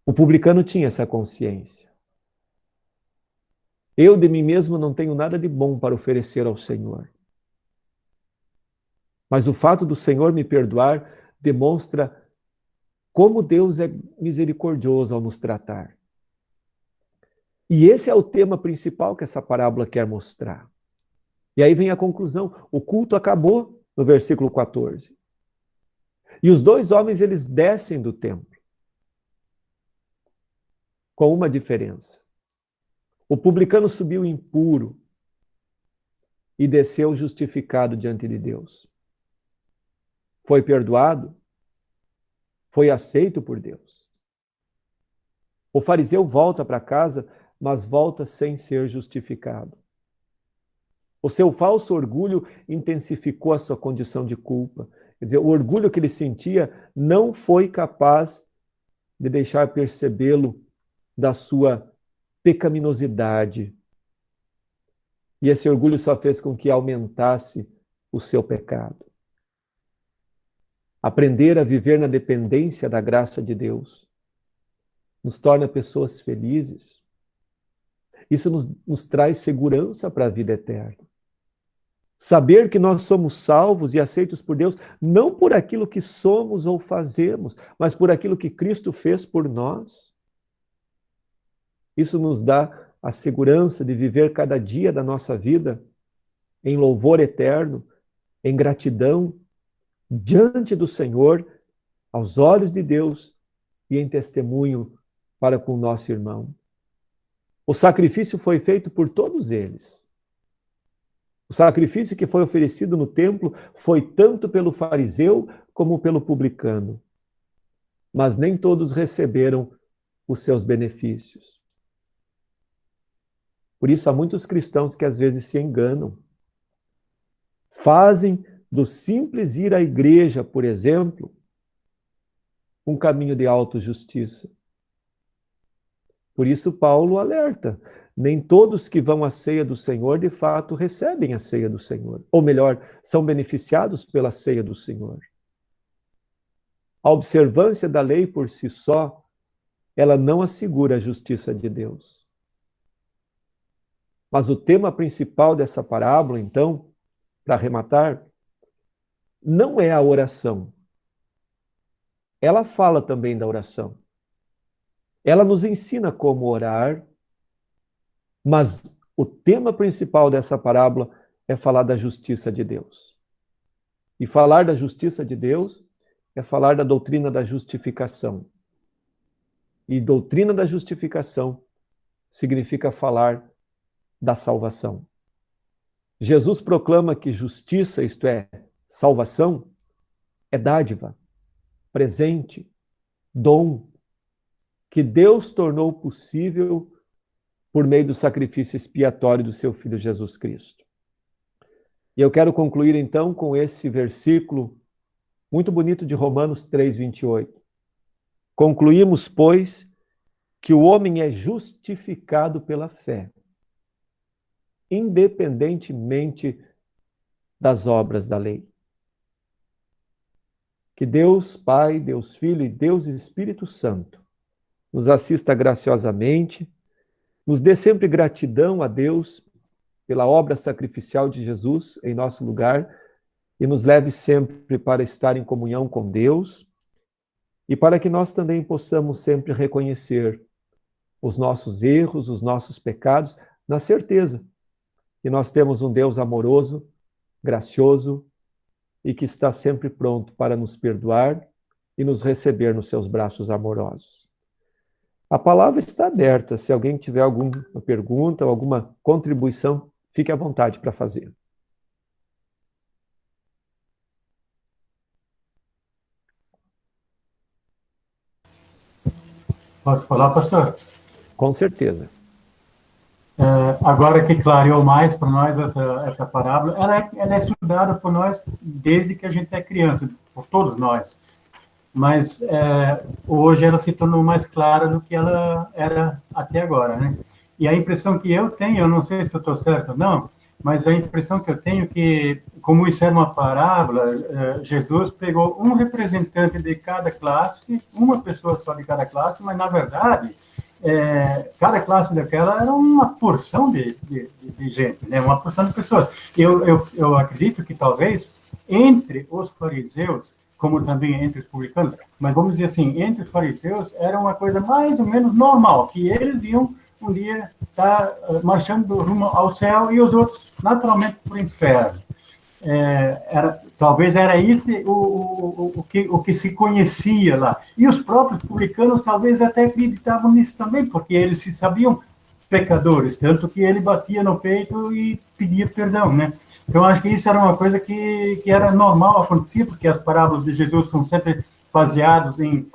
O publicano tinha essa consciência. Eu de mim mesmo não tenho nada de bom para oferecer ao Senhor. Mas o fato do Senhor me perdoar demonstra como Deus é misericordioso ao nos tratar. E esse é o tema principal que essa parábola quer mostrar. E aí vem a conclusão. O culto acabou no versículo 14. E os dois homens, eles descem do templo. Com uma diferença. O publicano subiu impuro e desceu justificado diante de Deus. Foi perdoado, foi aceito por Deus. O fariseu volta para casa, mas volta sem ser justificado. O seu falso orgulho intensificou a sua condição de culpa. Quer dizer, o orgulho que ele sentia não foi capaz de deixar percebê-lo da sua pecaminosidade. E esse orgulho só fez com que aumentasse o seu pecado. Aprender a viver na dependência da graça de Deus nos torna pessoas felizes. Isso nos traz segurança para a vida eterna. Saber que nós somos salvos e aceitos por Deus, não por aquilo que somos ou fazemos, mas por aquilo que Cristo fez por nós. Isso nos dá a segurança de viver cada dia da nossa vida em louvor eterno, em gratidão, diante do Senhor, aos olhos de Deus e em testemunho para com o nosso irmão. O sacrifício foi feito por todos eles. O sacrifício que foi oferecido no templo foi tanto pelo fariseu como pelo publicano. Mas nem todos receberam os seus benefícios. Por isso há muitos cristãos que às vezes se enganam. Fazem do simples ir à igreja, por exemplo, um caminho de autojustiça. Por isso Paulo alerta, nem todos que vão à ceia do Senhor de fato recebem a ceia do Senhor. Ou melhor, são beneficiados pela ceia do Senhor. A observância da lei por si só, ela não assegura a justiça de Deus. Mas o tema principal dessa parábola, então, para arrematar, não é a oração. Ela fala também da oração. Ela nos ensina como orar, mas o tema principal dessa parábola é falar da justiça de Deus. E falar da justiça de Deus é falar da doutrina da justificação. E doutrina da justificação significa falar da salvação. Jesus proclama que justiça, isto é, salvação, é dádiva, presente, dom, que Deus tornou possível por meio do sacrifício expiatório do seu Filho Jesus Cristo. E eu quero concluir então com esse versículo muito bonito de Romanos 3:28. Concluímos, pois, que o homem é justificado pela fé, independentemente das obras da lei. Que Deus Pai, Deus Filho e Deus Espírito Santo nos assista graciosamente, nos dê sempre gratidão a Deus pela obra sacrificial de Jesus em nosso lugar e nos leve sempre para estar em comunhão com Deus e para que nós também possamos sempre reconhecer os nossos erros, os nossos pecados, na certeza que nós temos um Deus amoroso, gracioso e que está sempre pronto para nos perdoar e nos receber nos seus braços amorosos. A palavra está aberta. Se alguém tiver alguma pergunta ou alguma contribuição, fique à vontade para fazer. Posso falar, pastor? Com certeza. Agora que clareou mais para nós essa parábola, ela é estudada por nós desde que a gente é criança, por todos nós. Mas hoje ela se tornou mais clara do que ela era até agora, né? E a impressão que eu tenho, eu não sei se eu estou certo ou não, mas a impressão que eu tenho é que, como isso era uma parábola, Jesus pegou um representante de cada classe, uma pessoa só de cada classe, mas, na verdade, cada classe daquela era uma porção de gente, né? Uma porção de pessoas. Eu acredito que, talvez, entre os fariseus, como também entre os publicanos, mas vamos dizer assim, entre os fariseus era uma coisa mais ou menos normal, que eles iam um dia está marchando rumo ao céu e os outros, naturalmente, para o inferno. Talvez era isso o que se conhecia lá. E os próprios publicanos talvez até acreditavam nisso também, porque eles se sabiam pecadores, tanto que ele batia no peito e pedia perdão, né? Então, acho que isso era uma coisa que era normal, acontecia, porque as parábolas de Jesus são sempre baseadas em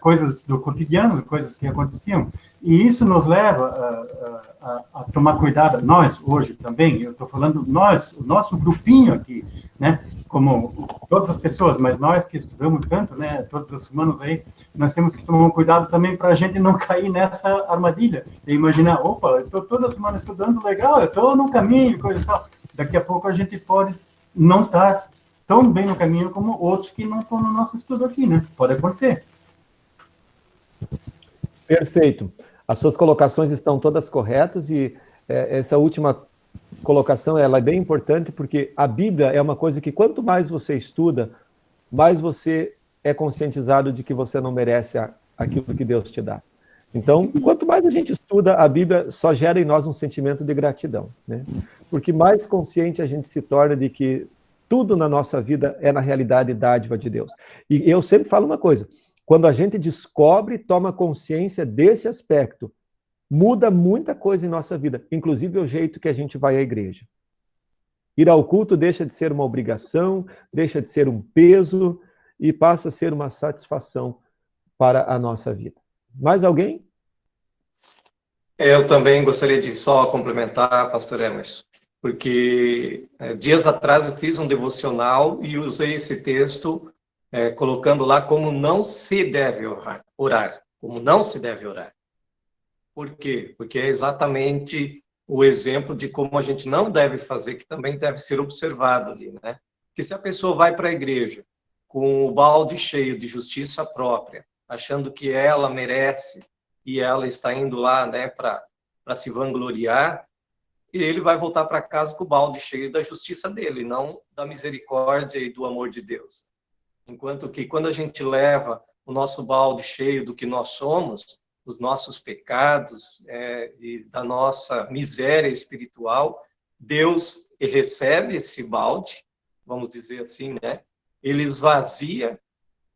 coisas do cotidiano, coisas que aconteciam, e isso nos leva a tomar cuidado, nós hoje também, eu estou falando nós, o nosso grupinho aqui, né, como todas as pessoas, mas nós que estudamos tanto, né, todas as semanas aí, nós temos que tomar um cuidado também para a gente não cair nessa armadilha, e imaginar, opa, eu estou toda semana estudando legal, eu estou no caminho, coisa e tal, daqui a pouco a gente pode não estar tão bem no caminho como outros que não estão no nosso estudo aqui, né? Pode acontecer. Perfeito. As suas colocações estão todas corretas e essa última colocação ela é bem importante porque a Bíblia é uma coisa que quanto mais você estuda, mais você é conscientizado de que você não merece aquilo que Deus te dá. Então, quanto mais a gente estuda, a Bíblia só gera em nós um sentimento de gratidão, né? Porque mais consciente a gente se torna de que tudo na nossa vida é, na realidade, dádiva de Deus. E eu sempre falo uma coisa, quando a gente descobre e toma consciência desse aspecto, muda muita coisa em nossa vida, inclusive o jeito que a gente vai à igreja. Ir ao culto deixa de ser uma obrigação, deixa de ser um peso e passa a ser uma satisfação para a nossa vida. Mais alguém? Eu também gostaria de só complementar, pastor Emerson, porque dias atrás eu fiz um devocional e usei esse texto colocando lá como não se deve orar, como não se deve orar. Por quê? Porque é exatamente o exemplo de como a gente não deve fazer, que também deve ser observado ali, né? Porque se a pessoa vai para a igreja com o balde cheio de justiça própria, achando que ela merece e ela está indo lá, né, para se vangloriar, e ele vai voltar para casa com o balde cheio da justiça dele, não da misericórdia e do amor de Deus. Enquanto que quando a gente leva o nosso balde cheio do que nós somos, os nossos pecados e da nossa miséria espiritual, Deus recebe esse balde, vamos dizer assim, né? Ele esvazia,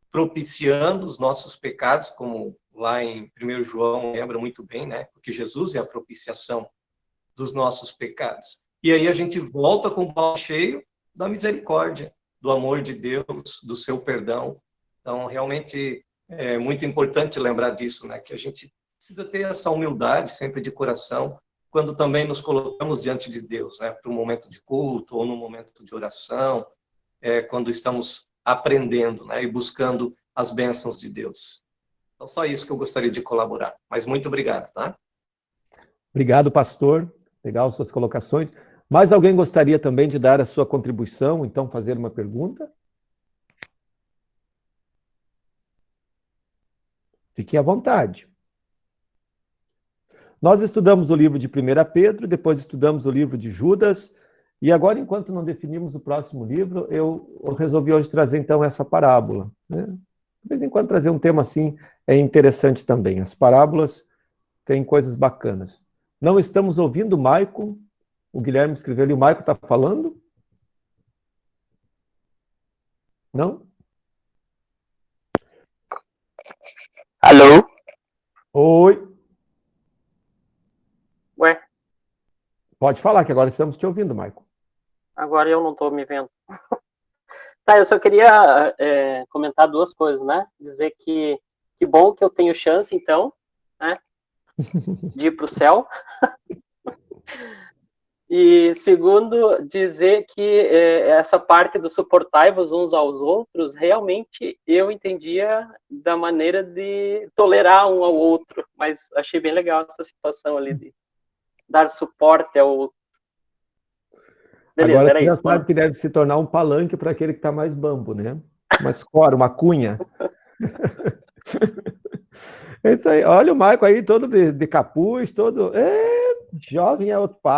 propiciando os nossos pecados, como lá em 1 João lembra muito bem, né? Porque Jesus é a propiciação dos nossos pecados. E aí a gente volta com o balde cheio da misericórdia, do amor de Deus, do seu perdão. Então, realmente é muito importante lembrar disso, né? Que a gente precisa ter essa humildade sempre de coração, quando também nos colocamos diante de Deus, né? Para um momento de culto ou no momento de oração, quando estamos aprendendo, né? E buscando as bênçãos de Deus. Então, só isso que eu gostaria de colaborar. Mas muito obrigado, tá? Obrigado, pastor. Legal suas colocações. Mais alguém gostaria também de dar a sua contribuição, então fazer uma pergunta? Fique à vontade. Nós estudamos o livro de 1 Pedro, depois estudamos o livro de Judas, e agora, enquanto não definimos o próximo livro, eu resolvi hoje trazer, então, essa parábola, né? De vez em quando trazer um tema assim é interessante também. As parábolas têm coisas bacanas. Não estamos ouvindo o Maico. O Guilherme escreveu ali, o Maico está falando? Não? Alô? Oi. Ué, Pode falar, que agora estamos te ouvindo, Maico. agora eu não estou me vendo. Tá, eu só queria comentar duas coisas, né? Dizer que bom que eu tenho chance, então, né? De ir para o céu. E segundo, dizer que essa parte do suportai-vos uns aos outros, realmente eu entendia da maneira de tolerar um ao outro, mas achei bem legal essa situação ali de dar suporte ao outro. Beleza, Agora era você já isso. sabe que deve se tornar um palanque para aquele que está mais bambo, né? Uma escora, uma cunha. É isso aí. Olha o Maico aí, todo de capuz, todo... jovem é outro papo.